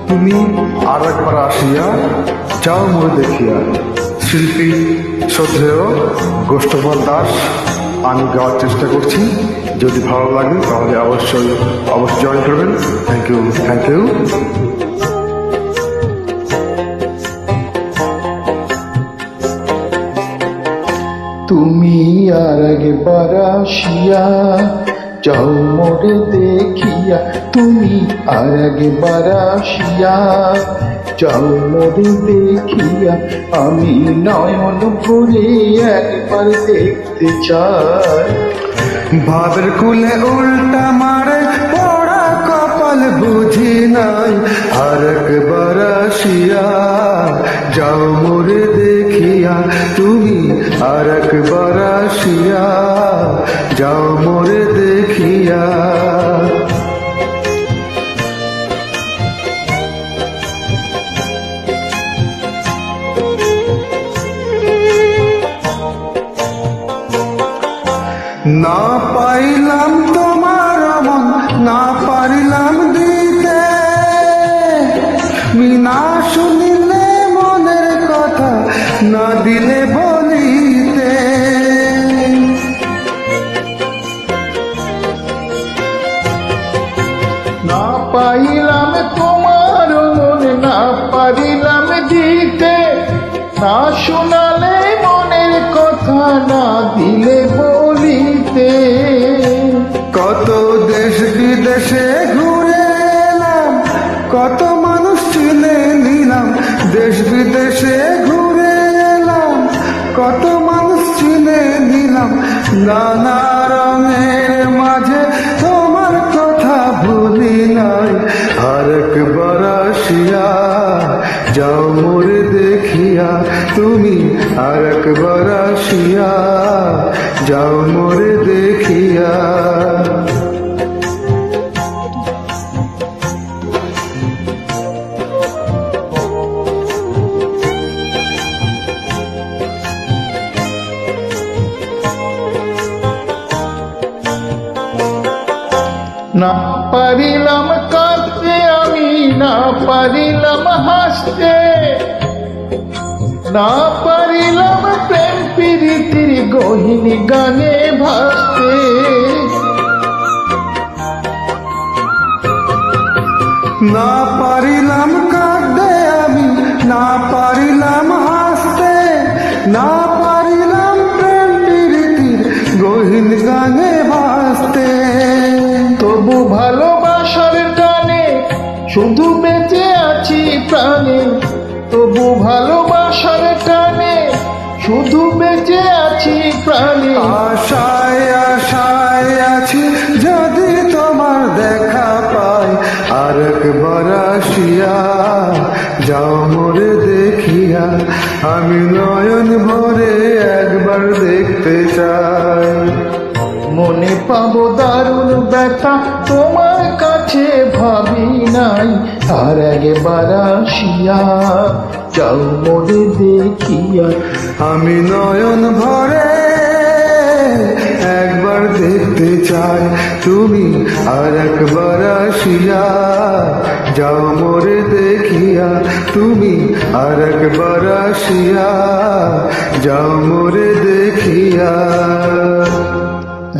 তুমি আর একবার আসিয়া যাও মোরে দেখিয়া। শিল্পী শ্রদ্ধেয় গোষ্ঠপাল দাস। আমি গাওয়ার চেষ্টা করছি, যদি ভালো লাগে তাহলে অবশ্যই জয়েন করবেন। Thank you, thank you. তুমি আর একবার আসিয়া যাও মোরে দেখিয়া, তুমি আর একবার আসিয়া যাও মোরে দেখিয়া, আমি নয়ন ভরে একবার দেখতে চাই। ভাবের কুলে উল্টা মারে পড়া কপাল বুঝি নাই, আর একবার আসিয়া যাও মোরে দেখিয়া। তুমি আর একবার আসিয়া যাও মোরে দেখিয়া। না পাইলাম তোমার মন, না পারিলাম দিতে, না শুনিলে মনের কথা, না দিলে বলিতে। না পাইলাম তোমার মন, না পারিলাম দিতে, না শোনালে মনের কথা, না দিলে বলিতে। কত দেশ বিদেশে ঘুরে এলাম, কত মানুষ চিনে নিলাম। দেশ বিদেশে ঘুরে এলাম, কত মানুষ চিনে নিলাম। নানা রঙের মাঝে তোমার কথা ভুলি নাই, আর একবার আসিয়া যাও মোরে দেখিয়া। তুমি আর একবার আসিয়া যাও মোরে দেখিয়া। না পারিলাম কাঁদতে আমি, না পারিলাম হাসতে, না পারিলাম প্রেম প্রীতির গহীন গানে ভাসতে। না পারিলাম কাঁদতে আমি, না পারিলাম হাসতে, না পারিলাম প্রেম প্রীতির গহীন গানে ভাসতে। তবু ভালোবাসার টানে শুধু বেঁচে আছি প্রাণে, তবু ভালোবাসার টানে শুধু বেঁচে আছি প্রাণে। আশায় আশায় আছি যদি তোমার দেখা পাই, আর একবার আসিয়া যাও মোরে দেখিয়া। আমি নয়ন ভরে একবার দেখতে চাই। মনে পাবো দারুণ ব্যথা তোমার কাছে ভাবি নাই, আর একবার আসিয়া যাও মোরে দেখিয়া। আমি নয়ন ভরে একবার দেখতে চাই। তুমি আর একবার আসিয়া যাও মোরে দেখিয়া। তুমি আর একবার আসিয়া যাও মোরে দেখিয়া।